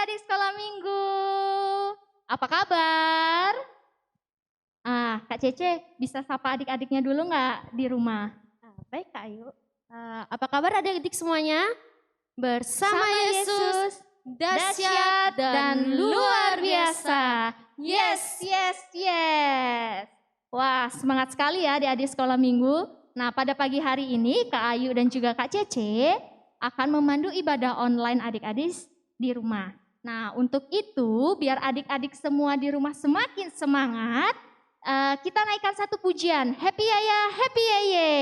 adik-adik sekolah minggu. Apa kabar? Kak Cece bisa sapa adik-adiknya dulu nggak di rumah? Baik Kak Ayu. Apa kabar adik-adik semuanya? Bersama Yesus, dahsyat dan luar biasa. Yes. Wah, semangat sekali ya adik-adik sekolah minggu. Nah, pada pagi hari ini Kak Ayu dan juga Kak Cece akan memandu ibadah online adik-adik di rumah. Nah, untuk itu biar adik-adik semua di rumah semakin semangat, kita naikkan satu pujian. Happy Yaya, Happy Yeye.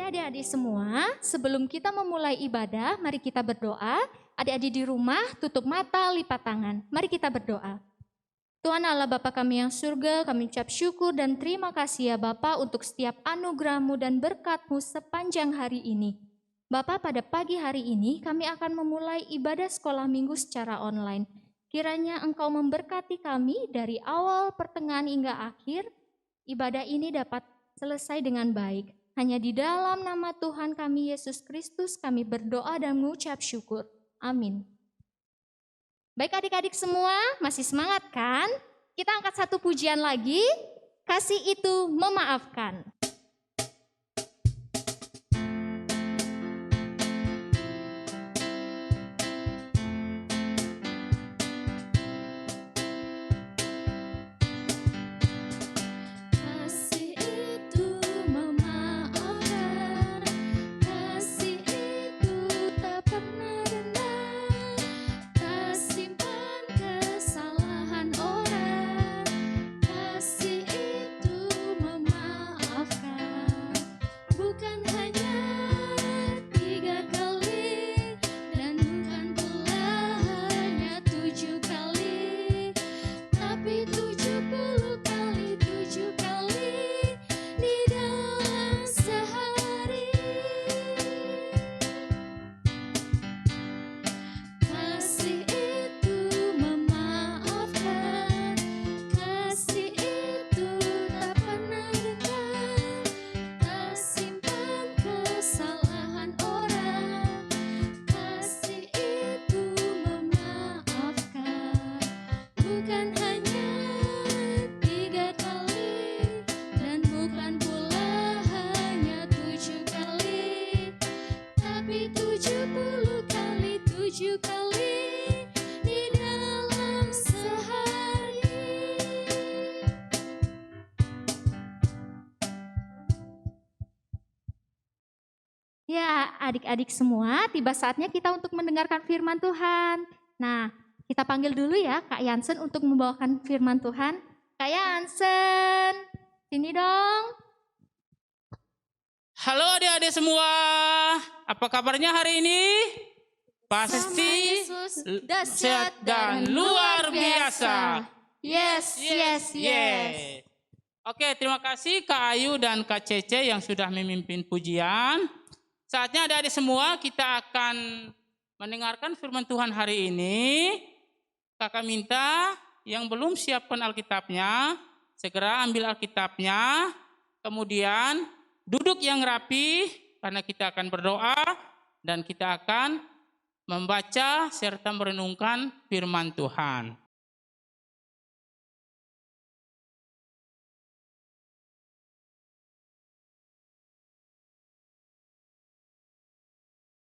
Adik-adik semua, sebelum kita memulai ibadah, mari kita berdoa. Adik-adik di rumah, tutup mata, lipat tangan. Mari kita berdoa. Tuhan Allah Bapa kami yang surga, kami ucap syukur dan terima kasih ya Bapa untuk setiap anugerah-Mu dan berkat-Mu sepanjang hari ini. Bapa, pada pagi hari ini kami akan memulai ibadah sekolah minggu secara online. Kiranya Engkau memberkati kami dari awal, pertengahan hingga akhir. Ibadah ini dapat selesai dengan baik. Hanya di dalam nama Tuhan kami Yesus Kristus kami berdoa dan mengucap syukur. Amin. Baik adik-adik semua, masih semangat kan? Kita angkat satu pujian lagi. Kasih itu memaafkan. Ya, adik-adik semua, tiba saatnya kita untuk mendengarkan firman Tuhan. Nah, kita panggil dulu ya Kak Yansen untuk membawakan firman Tuhan. Kak Yansen, sini dong. Halo adik-adik semua, apa kabarnya hari ini? Pasti dahsyat dan luar biasa. Yes. Oke, terima kasih Kak Ayu dan Kak Cece yang sudah memimpin pujian. Saatnya adik-adik semua kita akan mendengarkan firman Tuhan hari ini. Kakak minta yang belum siapkan Alkitabnya, segera ambil Alkitabnya, kemudian duduk yang rapi karena kita akan berdoa dan kita akan membaca serta merenungkan firman Tuhan.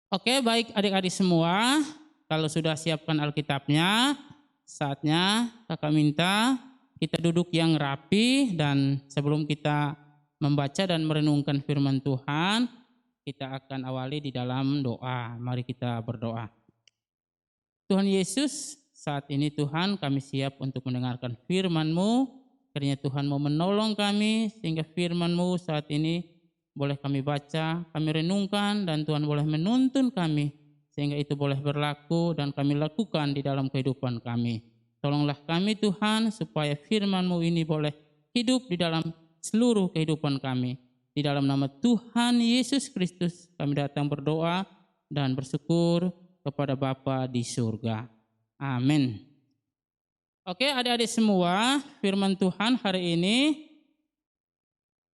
Oke, baik adik-adik semua, kalau sudah siapkan Alkitabnya, saatnya kakak minta kita duduk yang rapi, dan sebelum kita membaca dan merenungkan firman Tuhan, kita akan awali di dalam doa. Mari kita berdoa. Tuhan Yesus, saat ini Tuhan kami siap untuk mendengarkan firman-Mu. Kiranya Tuhan mau menolong kami sehingga firman-Mu saat ini boleh kami baca, kami renungkan, dan Tuhan boleh menuntun kami sehingga itu boleh berlaku dan kami lakukan di dalam kehidupan kami. Tolonglah kami Tuhan supaya firman-Mu ini boleh hidup di dalam seluruh kehidupan kami. Di dalam nama Tuhan Yesus Kristus kami datang berdoa dan bersyukur kepada Bapa di surga. Amin. Oke, adik-adik semua, firman Tuhan hari ini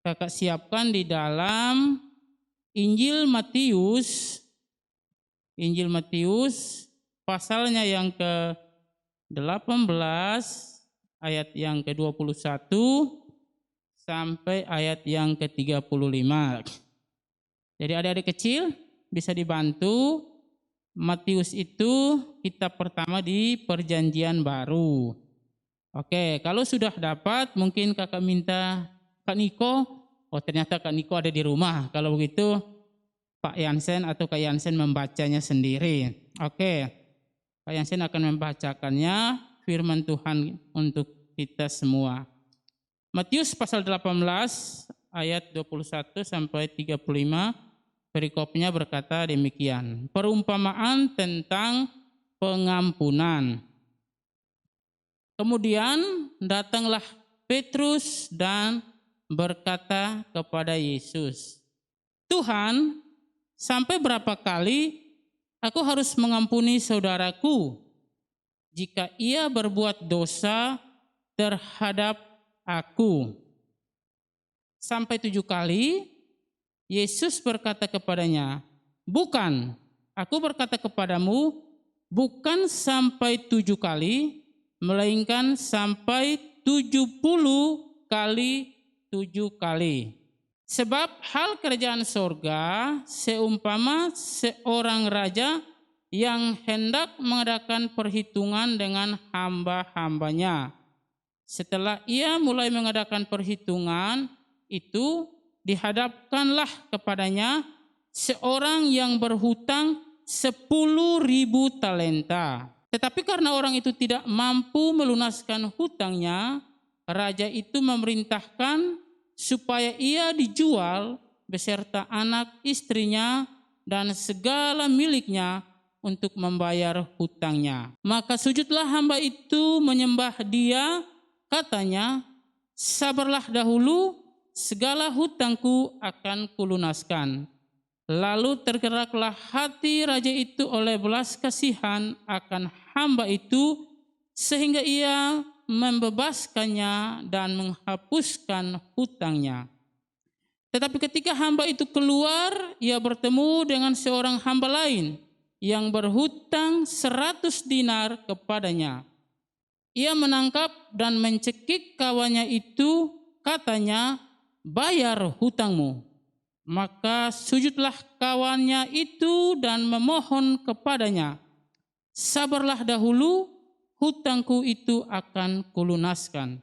kakak siapkan di dalam Injil Matius pasalnya yang ke-18 ayat yang ke-21 sampai ayat yang ke-35. Jadi adik-adik kecil bisa dibantu. Matius itu kitab pertama di Perjanjian Baru. Oke, kalau sudah dapat mungkin kakak minta Kak Niko, ternyata Kak Niko ada di rumah. Kalau begitu Pak Yansen atau Kak Yansen membacanya sendiri. Oke, Kak Yansen akan membacakannya firman Tuhan untuk kita semua. Matius pasal 18 ayat 21 sampai 35, perikopnya berkata demikian. Perumpamaan tentang pengampunan. Kemudian datanglah Petrus dan berkata kepada Yesus, Tuhan, sampai berapa kali aku harus mengampuni saudaraku jika ia berbuat dosa terhadap aku? Sampai 7 kali? Yesus berkata kepadanya, bukan, aku berkata kepadamu, bukan sampai 7 kali, melainkan sampai 70 kali 7 kali. Sebab hal kerajaan sorga seumpama seorang raja yang hendak mengadakan perhitungan dengan hamba-hambanya. Setelah ia mulai mengadakan perhitungan itu, dihadapkanlah kepadanya seorang yang berhutang 10.000 talenta. Tetapi karena orang itu tidak mampu melunaskan hutangnya, raja itu memerintahkan supaya ia dijual beserta anak istrinya dan segala miliknya untuk membayar hutangnya. Maka sujudlah hamba itu menyembah dia, katanya, sabarlah dahulu, segala hutangku akan kulunaskan. Lalu tergeraklah hati raja itu oleh belas kasihan akan hamba itu, sehingga ia membebaskannya dan menghapuskan hutangnya. Tetapi ketika hamba itu keluar, ia bertemu dengan seorang hamba lain yang berhutang 100 dinar kepadanya. Ia menangkap dan mencekik kawannya itu, katanya, bayar hutangmu. Maka sujudlah kawannya itu dan memohon kepadanya, sabarlah dahulu, hutangku itu akan kulunaskan.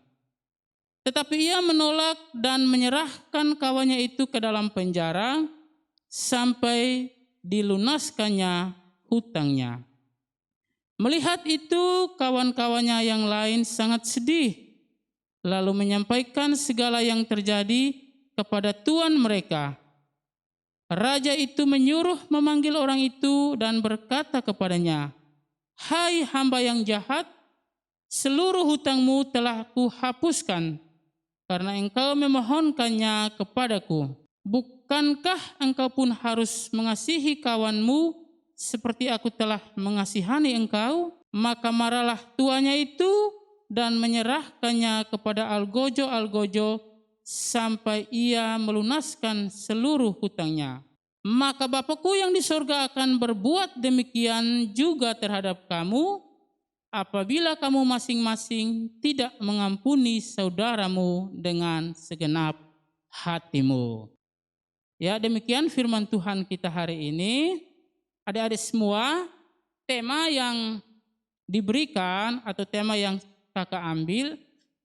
Tetapi ia menolak dan menyerahkan kawannya itu ke dalam penjara sampai dilunaskannya hutangnya. Melihat itu, kawan-kawannya yang lain sangat sedih, lalu menyampaikan segala yang terjadi kepada tuan mereka. Raja itu menyuruh memanggil orang itu dan berkata kepadanya, hai hamba yang jahat, seluruh hutangmu telah kuhapuskan karena engkau memohonkannya kepadaku. Bukankah engkau pun harus mengasihi kawanmu seperti aku telah mengasihani engkau? Maka marahlah tuannya itu dan menyerahkannya kepada algojo, 'algojo 'algojo sampai ia melunaskan seluruh hutangnya. maka Bapakku yang di surga akan berbuat demikian juga terhadap kamu apabila kamu masing-masing tidak mengampuni saudaramu dengan segenap hatimu. Ya, demikian firman Tuhan kita hari ini. Adik-adik semua, tema yang diberikan atau tema yang kakak ambil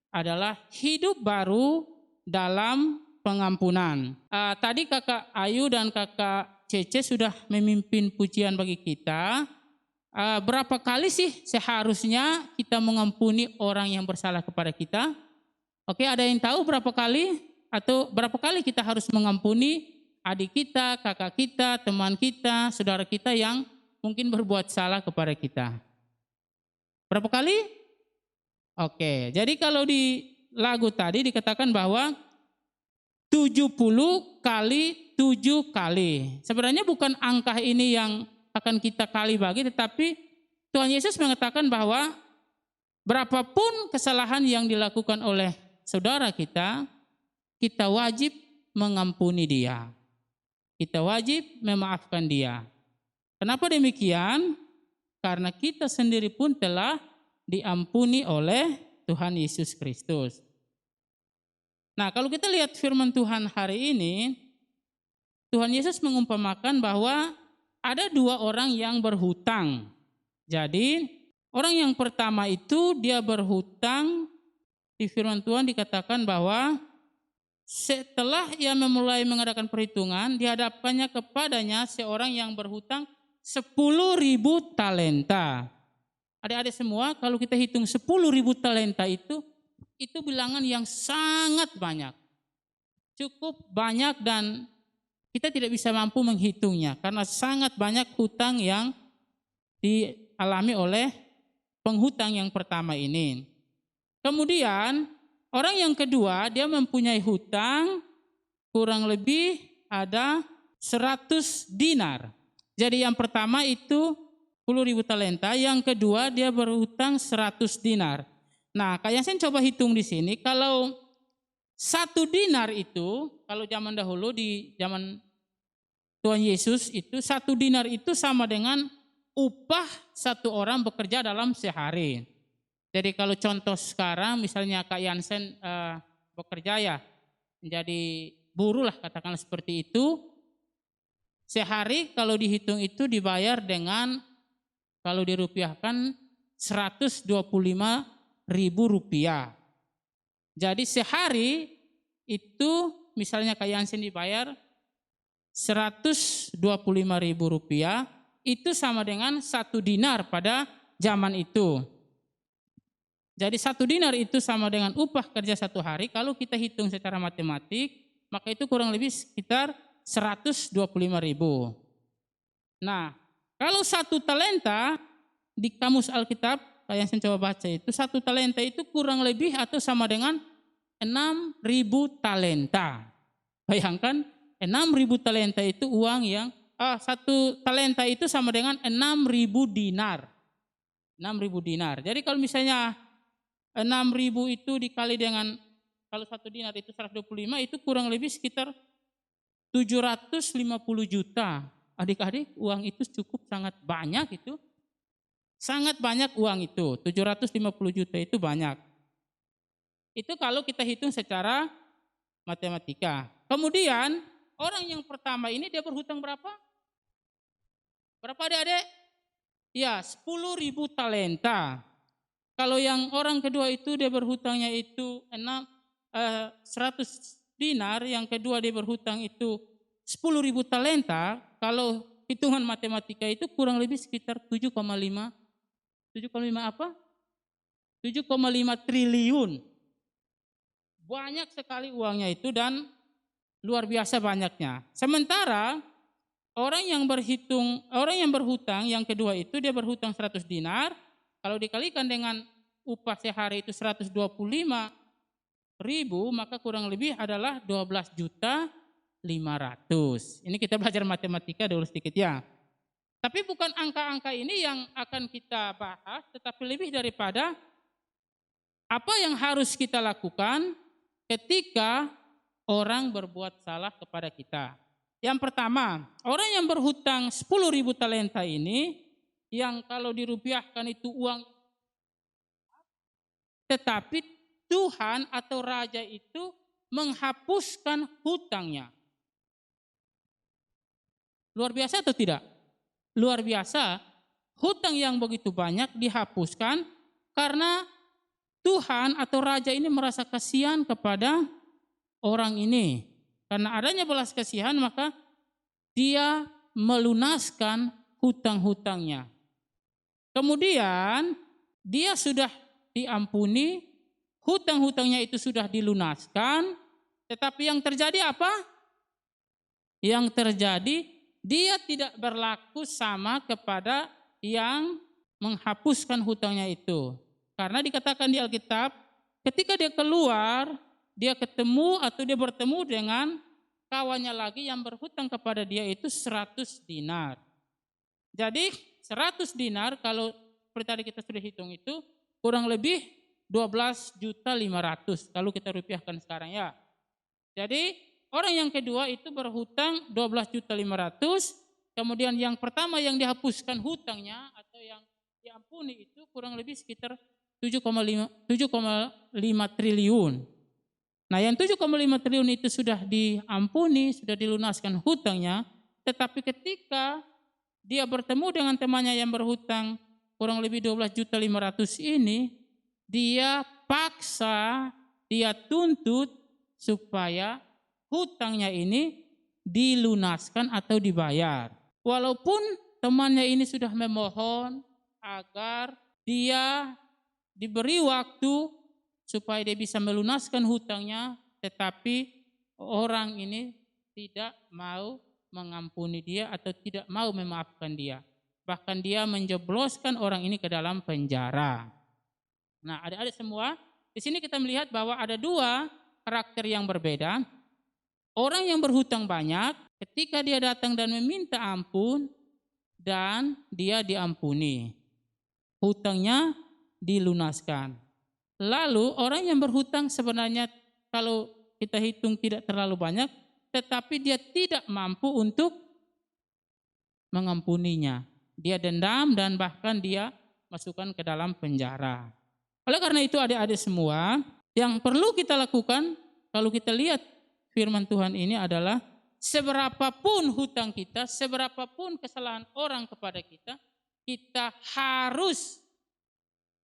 adalah hidup baru dalam pengampunan. Tadi kakak Ayu dan kakak Cece sudah memimpin pujian bagi kita. Berapa kali sih seharusnya kita mengampuni orang yang bersalah kepada kita? Oke, ada yang tahu berapa kali? Atau berapa kali kita harus mengampuni adik kita, kakak kita, teman kita, saudara kita yang mungkin berbuat salah kepada kita? Berapa kali? Oke, jadi kalau di lagu tadi dikatakan bahwa 70 kali 7 kali. Sebenarnya bukan angka ini yang akan kita kali bagi, tetapi Tuhan Yesus mengatakan bahwa berapapun kesalahan yang dilakukan oleh saudara kita, kita wajib mengampuni dia. Kita wajib memaafkan dia. Kenapa demikian? Karena kita sendiri pun telah diampuni oleh Tuhan Yesus Kristus. Nah, kalau kita lihat firman Tuhan hari ini, Tuhan Yesus mengumpamakan bahwa ada 2 orang yang berhutang. Jadi, orang yang pertama itu dia berhutang, di firman Tuhan dikatakan bahwa setelah ia memulai mengadakan perhitungan, dihadapkannya kepadanya seorang yang berhutang 10.000 talenta. Adik-adik semua, kalau kita hitung 10.000 talenta itu bilangan yang sangat banyak. Cukup banyak dan kita tidak bisa mampu menghitungnya karena sangat banyak hutang yang dialami oleh penghutang yang pertama ini. Kemudian orang yang kedua dia mempunyai hutang kurang lebih ada 100 dinar. Jadi yang pertama itu 10.000 talenta, yang kedua dia berhutang 100 dinar. Nah, kayak saya coba hitung di sini, kalau 1 dinar itu, kalau zaman dahulu di zaman Tuhan Yesus itu 1 dinar itu sama dengan upah 1 orang bekerja dalam sehari. Jadi kalau contoh sekarang misalnya Kak Yansen bekerja ya menjadi buruh lah katakanlah seperti itu. Sehari kalau dihitung itu dibayar dengan kalau dirupiahkan 125.000 rupiah. Jadi sehari itu misalnya Kak Yansen dibayar 125.000 rupiah, itu sama dengan 1 dinar pada zaman itu. Jadi 1 dinar itu sama dengan upah kerja 1 hari. Kalau kita hitung secara matematik, maka itu kurang lebih sekitar 125.000. Nah, kalau 1 talenta di kamus Alkitab, kayak yang saya coba baca itu, 1 talenta itu kurang lebih atau sama dengan 6.000 talenta. Bayangkan 6.000 talenta itu uang yang 1 talenta itu sama dengan 6.000 dinar. 6.000 dinar. Jadi kalau misalnya 6.000 itu dikali dengan kalau 1 dinar itu 125 itu kurang lebih sekitar 750 juta. Adik-adik, uang itu cukup sangat banyak itu. Sangat banyak uang itu, 750 juta itu banyak. Itu kalau kita hitung secara matematika. Kemudian orang yang pertama ini dia berhutang berapa? Berapa adik-adik? Ya 10.000 talenta. Kalau yang orang kedua itu dia berhutangnya itu 100 dinar, yang kedua dia berhutang itu 10.000 talenta. Kalau hitungan matematika itu kurang lebih sekitar 7,5 apa? 7,5 triliun. Banyak sekali uangnya itu dan luar biasa banyaknya. Sementara orang yang berhutang yang kedua itu dia berhutang 100 dinar, kalau dikalikan dengan upah sehari itu 125.000, maka kurang lebih adalah 12.500.000. Ini kita belajar matematika dulu sedikit ya. Tapi bukan angka-angka ini yang akan kita bahas, tetapi lebih daripada apa yang harus kita lakukan ketika orang berbuat salah kepada kita. Yang pertama, orang yang berhutang 10.000 talenta ini, yang kalau dirupiahkan itu uang, tetapi Tuhan atau raja itu menghapuskan hutangnya. Luar biasa atau tidak? Luar biasa, hutang yang begitu banyak dihapuskan karena Tuhan atau raja ini merasa kasihan kepada orang ini. Karena adanya belas kasihan maka dia melunaskan hutang-hutangnya. Kemudian dia sudah diampuni, hutang-hutangnya itu sudah dilunaskan, tetapi yang terjadi apa? Yang terjadi dia tidak berlaku sama kepada yang menghapuskan hutangnya itu. Karena dikatakan di Alkitab, ketika dia keluar, dia ketemu atau dia bertemu dengan kawannya lagi yang berhutang kepada dia itu 100 dinar. Jadi 100 dinar kalau seperti tadi kita sudah hitung itu kurang lebih 12.500.000 kalau kita rupiahkan sekarang ya. Jadi orang yang kedua itu berhutang 12.500.000, kemudian yang pertama yang dihapuskan hutangnya atau yang diampuni itu kurang lebih sekitar 7,5 triliun. Nah yang 7,5 triliun itu sudah diampuni, sudah dilunaskan hutangnya, tetapi ketika dia bertemu dengan temannya yang berhutang kurang lebih 12.500.000 ini, dia paksa, dia tuntut supaya hutangnya ini dilunaskan atau dibayar. Walaupun temannya ini sudah memohon agar dia diberi waktu supaya dia bisa melunaskan hutangnya, tetapi orang ini tidak mau mengampuni dia atau tidak mau memaafkan dia. Bahkan dia menjebloskan orang ini ke dalam penjara. Nah, adik-adik semua, di sini kita melihat bahwa ada dua karakter yang berbeda. Orang yang berhutang banyak, ketika dia datang dan meminta ampun dan dia diampuni, hutangnya dilunaskan. Lalu orang yang berhutang sebenarnya kalau kita hitung tidak terlalu banyak, tetapi dia tidak mampu untuk mengampuninya. Dia dendam dan bahkan dia masukkan ke dalam penjara. Oleh karena itu adik-adik semua, yang perlu kita lakukan kalau kita lihat firman Tuhan ini adalah seberapapun hutang kita, seberapapun kesalahan orang kepada kita, kita harus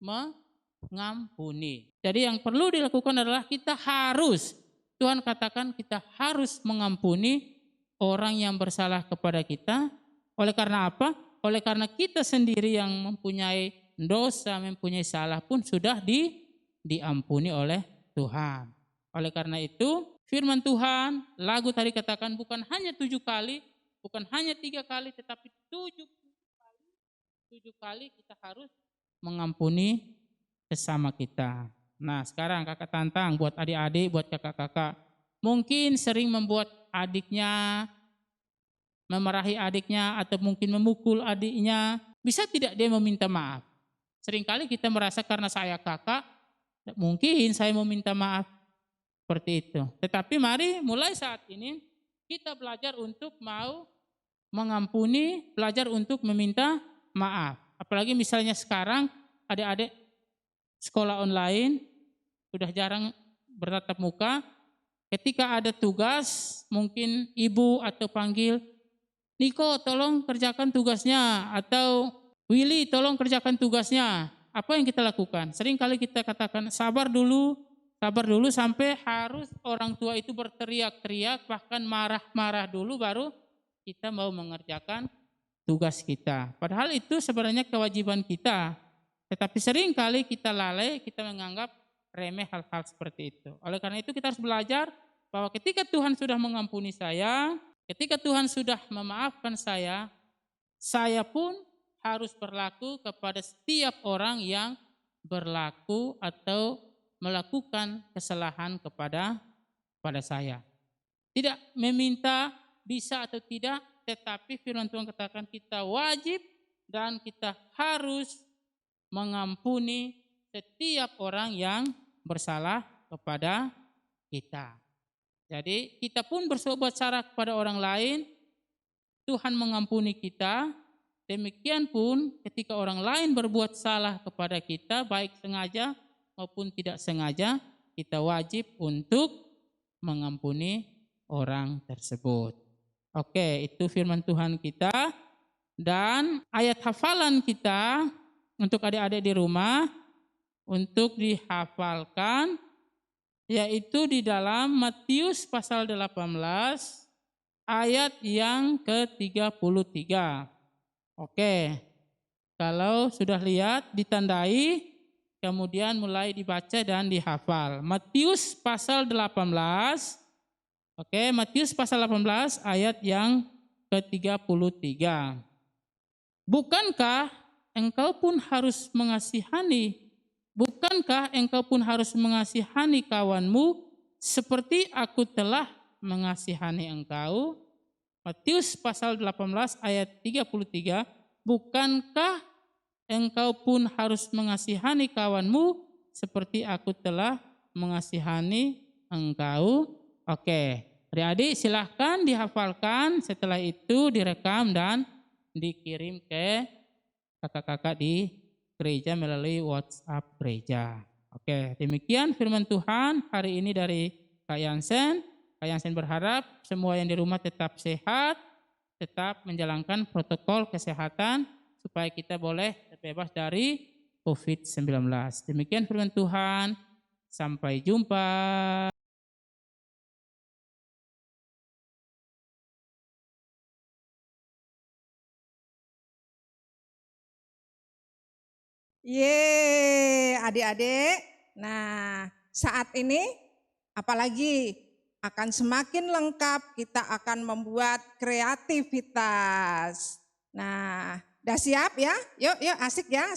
mengampuni. Jadi yang perlu dilakukan adalah kita harus, Tuhan katakan kita harus mengampuni orang yang bersalah kepada kita. Oleh karena apa? Oleh karena kita sendiri yang mempunyai dosa, mempunyai salah pun sudah diampuni oleh Tuhan. Oleh karena itu firman Tuhan, lagu tadi katakan bukan hanya 7 kali, bukan hanya 3 kali, tetapi 7 kali. 7 kali kita harus mengampuni sesama kita. Nah sekarang kakak tantang buat adik-adik, buat kakak-kakak. Mungkin sering membuat adiknya, memarahi adiknya atau mungkin memukul adiknya. Bisa tidak dia meminta maaf? Seringkali kita merasa karena saya kakak, mungkin saya meminta maaf. Seperti itu. Tetapi mari mulai saat ini kita belajar untuk mau mengampuni, belajar untuk meminta maaf. Apalagi misalnya sekarang adik-adik sekolah online sudah jarang bertatap muka. Ketika ada tugas, mungkin ibu atau panggil, Niko tolong kerjakan tugasnya, atau Willy tolong kerjakan tugasnya. Apa yang kita lakukan? Seringkali kita katakan sabar dulu sampai harus orang tua itu berteriak-teriak, bahkan marah-marah dulu baru kita mau mengerjakan tugas kita. Padahal itu sebenarnya kewajiban kita. Tetapi seringkali kita lalai, kita menganggap remeh hal-hal seperti itu. Oleh karena itu kita harus belajar bahwa ketika Tuhan sudah mengampuni saya, ketika Tuhan sudah memaafkan saya pun harus berlaku kepada setiap orang yang berlaku atau melakukan kesalahan kepada saya. Tidak meminta bisa atau tidak, tetapi firman Tuhan katakan kita wajib dan kita harus mengampuni setiap orang yang bersalah kepada kita. Jadi kita pun berbuat salah kepada orang lain, Tuhan mengampuni kita, demikian pun ketika orang lain berbuat salah kepada kita, baik sengaja maupun tidak sengaja, kita wajib untuk mengampuni orang tersebut. Oke, itu firman Tuhan kita. Dan ayat hafalan kita untuk adik-adik di rumah, untuk dihafalkan, yaitu di dalam Matius pasal 18 ayat yang ke-33. Oke, kalau sudah lihat ditandai, kemudian mulai dibaca dan dihafal. Matius pasal 18, oke, Matius pasal 18 ayat yang ke-33. Bukankah engkau pun harus mengasihani? Bukankah engkau pun harus mengasihani kawanmu seperti aku telah mengasihani engkau? Matius pasal 18 ayat 33, bukankah engkau pun harus mengasihani kawanmu seperti aku telah mengasihani engkau? Oke, adik-adik silahkan dihafalkan, setelah itu direkam dan dikirim ke kakak-kakak di gereja melalui WhatsApp gereja. Oke, demikian firman Tuhan hari ini dari Kak Yansen. Kak Yansen berharap semua yang di rumah tetap sehat, tetap menjalankan protokol kesehatan supaya kita boleh terbebas dari COVID-19. Demikian firman Tuhan. Sampai jumpa. Adik-adik. Nah, saat ini apalagi akan semakin lengkap, kita akan membuat kreativitas. Nah, udah siap ya? Yuk, asik ya.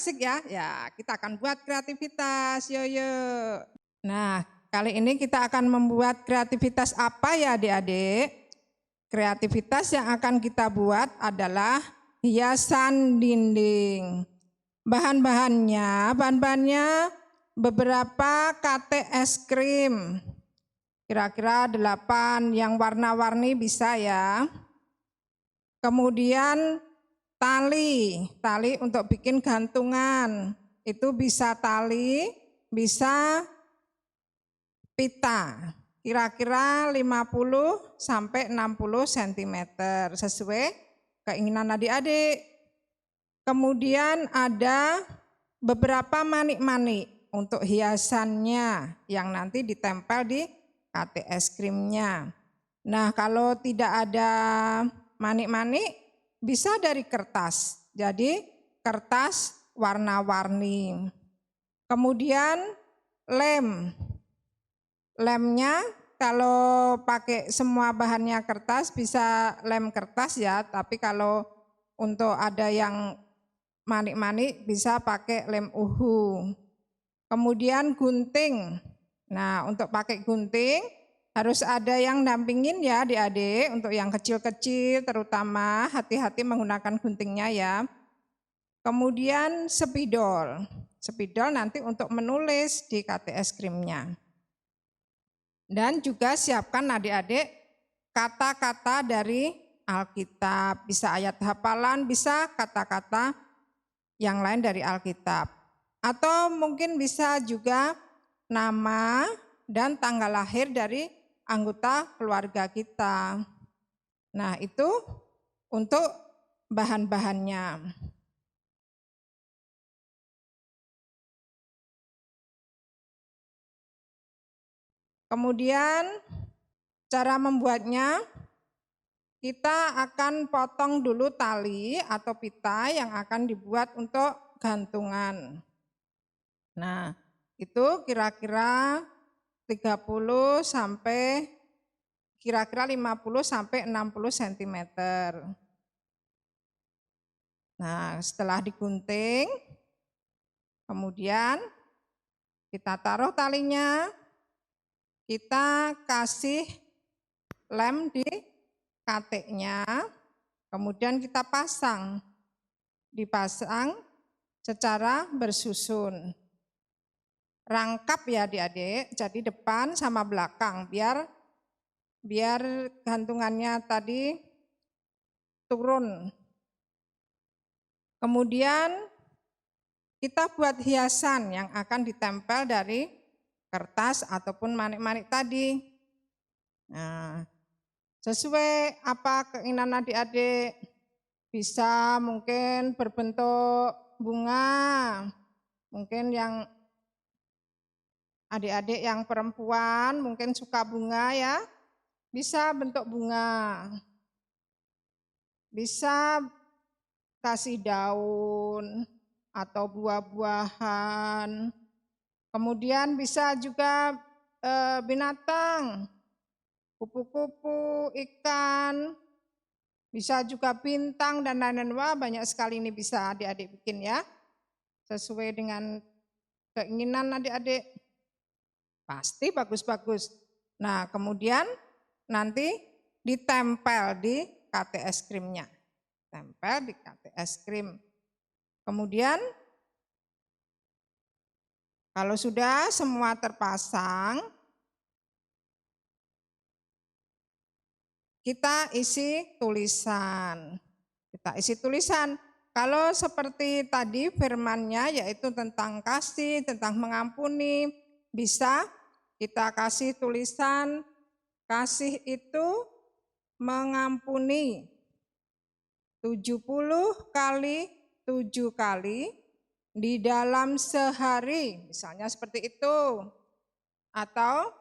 Ya, kita akan buat kreativitas. Yuk. Nah, kali ini kita akan membuat kreativitas apa ya adik-adik? Kreativitas yang akan kita buat adalah hiasan dinding. Bahan-bahannya beberapa kate es krim. Kira-kira 8 yang warna-warni bisa ya. Kemudian tali untuk bikin gantungan. Itu bisa tali, bisa pita. Kira-kira 50 sampai 60 cm sesuai keinginan adik-adik. Kemudian ada beberapa manik-manik untuk hiasannya yang nanti ditempel di kate es krimnya. Nah, kalau tidak ada manik-manik bisa dari kertas. Jadi kertas warna-warni. Kemudian lemnya kalau pakai semua bahannya kertas bisa lem kertas ya, tapi kalau untuk ada yang manik-manik bisa pakai lem uhu. Kemudian gunting. Nah, untuk pakai gunting harus ada yang dampingin ya adik-adik. Untuk yang kecil-kecil terutama hati-hati menggunakan guntingnya ya. Kemudian spidol. Spidol nanti untuk menulis di kate es krimnya. Dan juga siapkan adik-adik kata-kata dari Alkitab. Bisa ayat hafalan, bisa kata-kata yang lain dari Alkitab. Atau mungkin bisa juga nama dan tanggal lahir dari anggota keluarga kita. Nah, itu untuk bahan-bahannya. Kemudian cara membuatnya, kita akan potong dulu tali atau pita yang akan dibuat untuk gantungan. Nah, itu kira-kira 30 sampai kira-kira 50 sampai 60 cm. Nah, setelah digunting, kemudian kita taruh talinya, kita kasih lem di kate-nya, kemudian kita dipasang secara bersusun. Rangkap ya adik-adik, jadi depan sama belakang biar gantungannya tadi turun. Kemudian kita buat hiasan yang akan ditempel dari kertas ataupun manik-manik tadi. Nah, sesuai apa keinginan adik-adik, bisa mungkin berbentuk bunga, mungkin yang adik-adik yang perempuan mungkin suka bunga ya, bisa bentuk bunga, bisa kasih daun atau buah-buahan, kemudian bisa juga binatang, kupu-kupu, ikan, bisa juga bintang dan lain-lain. Wah, banyak sekali ini bisa adik-adik bikin ya, sesuai dengan keinginan adik-adik. Pasti bagus-bagus. Nah, kemudian nanti ditempel di KTS krimnya. Tempel di KTS krim. Kemudian kalau sudah semua terpasang, kita isi tulisan. Kita isi tulisan. Kalau seperti tadi firmannya yaitu tentang kasih, tentang mengampuni, bisa kita kasih tulisan, kasih itu mengampuni 70 kali 7 kali di dalam sehari, misalnya seperti itu. Atau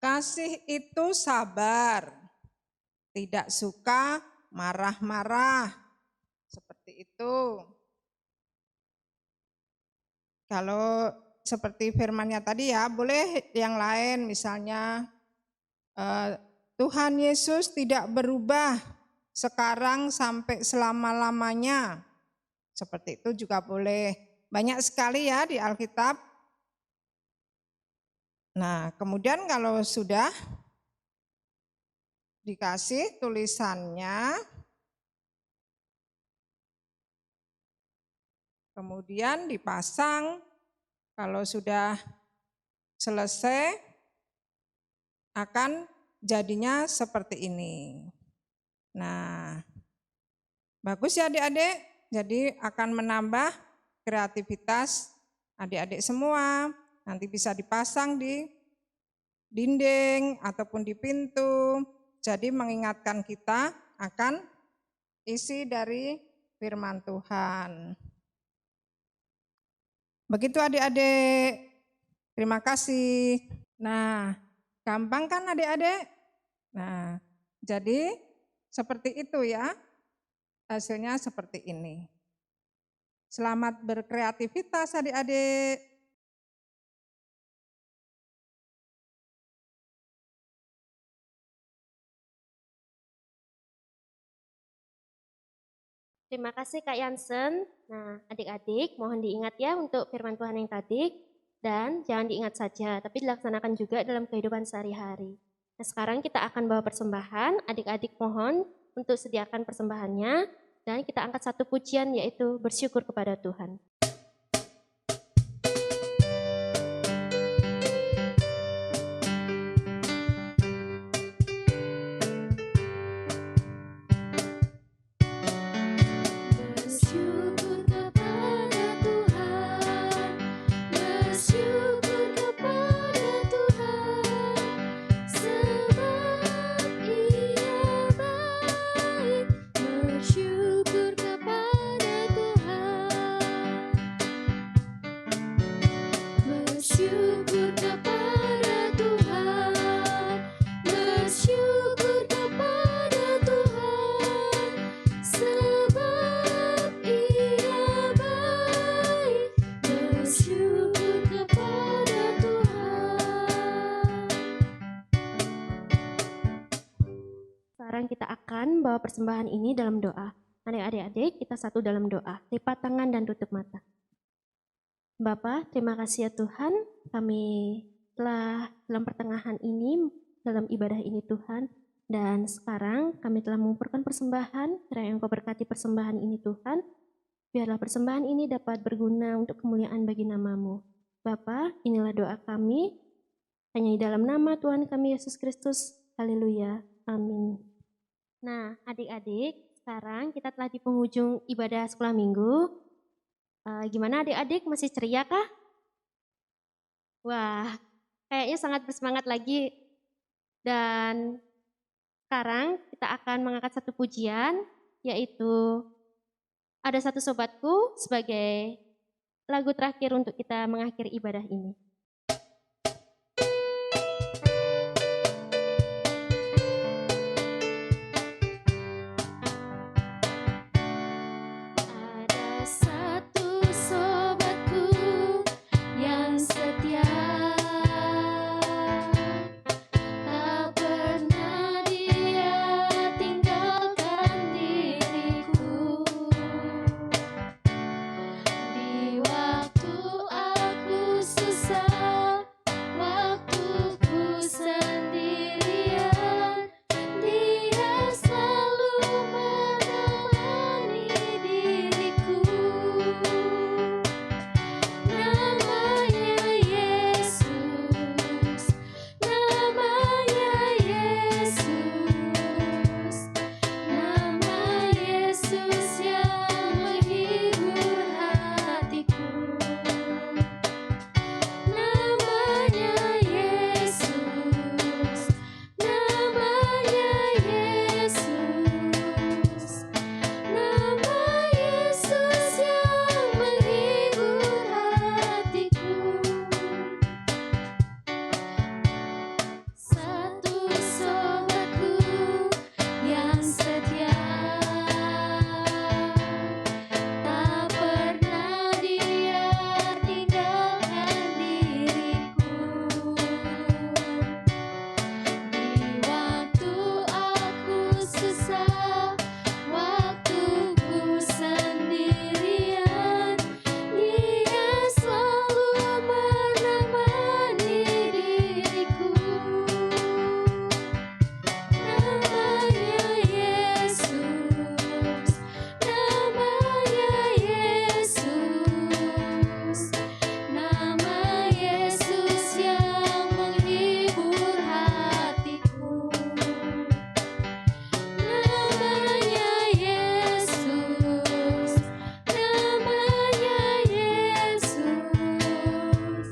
kasih itu sabar, tidak suka marah-marah, seperti itu. Kalau seperti firmannya tadi ya, boleh yang lain, misalnya Tuhan Yesus tidak berubah sekarang sampai selama-lamanya. Seperti itu juga boleh. Banyak sekali ya di Alkitab. Nah, kemudian kalau sudah dikasih tulisannya, kemudian dipasang, kalau sudah selesai akan jadinya seperti ini. Nah, bagus ya adik-adik, jadi akan menambah kreativitas adik-adik semua. Nanti bisa dipasang di dinding ataupun di pintu, jadi mengingatkan kita akan isi dari firman Tuhan. Begitu adik-adik, terima kasih. Nah, gampang kan adik-adik? Nah, jadi seperti itu ya, hasilnya seperti ini. Selamat berkreativitas adik-adik. Terima kasih Kak Yansen. Nah, adik-adik mohon diingat ya untuk firman Tuhan yang tadi. Dan jangan diingat saja, tapi dilaksanakan juga dalam kehidupan sehari-hari. Nah, sekarang kita akan bawa persembahan. Adik-adik mohon untuk sediakan persembahannya. Dan kita angkat satu pujian yaitu bersyukur kepada Tuhan. Sekarang kita akan bawa persembahan ini dalam doa. Adik-adik, kita satu dalam doa. Lipat tangan dan tutup mata. Bapa, terima kasih ya Tuhan, kami telah dalam pertengahan ini, dalam ibadah ini Tuhan, dan sekarang kami telah mengumpulkan persembahan, kiranya Engkau berkati persembahan ini Tuhan, biarlah persembahan ini dapat berguna untuk kemuliaan bagi nama-Mu. Bapa, inilah doa kami, hanya di dalam nama Tuhan kami Yesus Kristus. Haleluya. Amin. Nah, adik-adik, sekarang kita telah di penghujung ibadah sekolah minggu. Gimana adik-adik, masih ceria kah? Wah, kayaknya sangat bersemangat lagi. Dan sekarang kita akan mengangkat satu pujian, yaitu Ada Satu Sobatku sebagai lagu terakhir untuk kita mengakhiri ibadah ini. Ada satu sobatku yang setia, tak pernah dia tinggalkan diriku. Di waktu aku susah, waktu ku sendirian, dia selalu menemani diriku. Namanya Yesus, namanya Yesus, nama Yesus yang menghibur hatiku. Namanya Yesus, namanya Yesus, nama Yesus yang menghibur hatiku. Satu sobatku yang setia, tak pernah dia tinggalkan diriku. Di waktu aku susah, waktu ku sendirian, dia selalu menemani diriku. Namanya Yesus, namanya Yesus, nama Yesus yang menghibur hatiku. Namanya Yesus, namanya Yesus,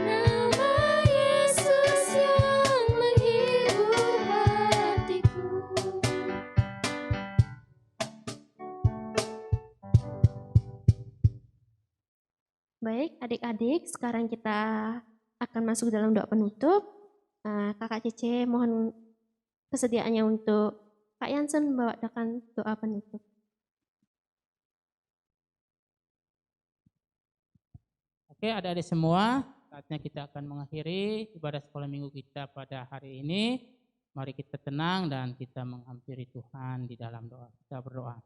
nama Yesus yang menghibur hatiku. Baik, adik-adik, sekarang kita akan masuk dalam doa penutup. Kakak Cece mohon kesediaannya untuk Kak Yansen membawakan doa penutup. Oke, adik-adik semua, saatnya kita akan mengakhiri ibadah sekolah minggu kita pada hari ini. Mari kita tenang dan kita menghampiri Tuhan di dalam doa. Kita berdoa.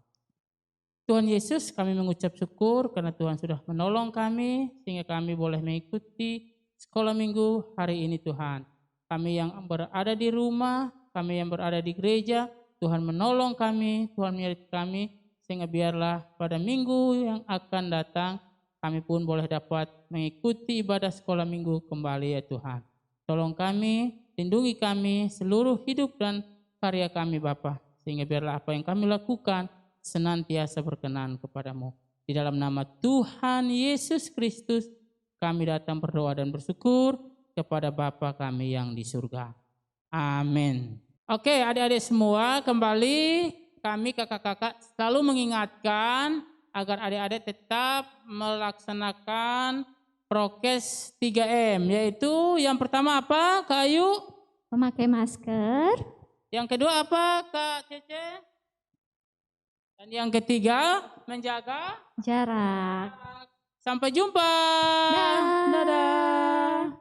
Tuhan Yesus, kami mengucap syukur karena Tuhan sudah menolong kami sehingga kami boleh mengikuti sekolah minggu hari ini Tuhan. Kami yang berada di rumah, kami yang berada di gereja, Tuhan menolong kami, Tuhan menyertai kami sehingga biarlah pada minggu yang akan datang kami pun boleh dapat mengikuti ibadah sekolah minggu kembali ya Tuhan. Tolong kami, lindungi kami seluruh hidup dan karya kami Bapa, sehingga biarlah apa yang kami lakukan senantiasa berkenan kepadamu. Di dalam nama Tuhan Yesus Kristus kami datang berdoa dan bersyukur kepada Bapa kami yang di surga. Amin. Oke, adik-adik semua, kembali kami kakak-kakak selalu mengingatkan agar adik-adik tetap melaksanakan prokes 3M, yaitu yang pertama apa, Kak Ayu? Memakai masker. Yang kedua apa, Kak Cece? Dan yang ketiga, menjaga Jarak. Sampai jumpa. Dah. Dadah.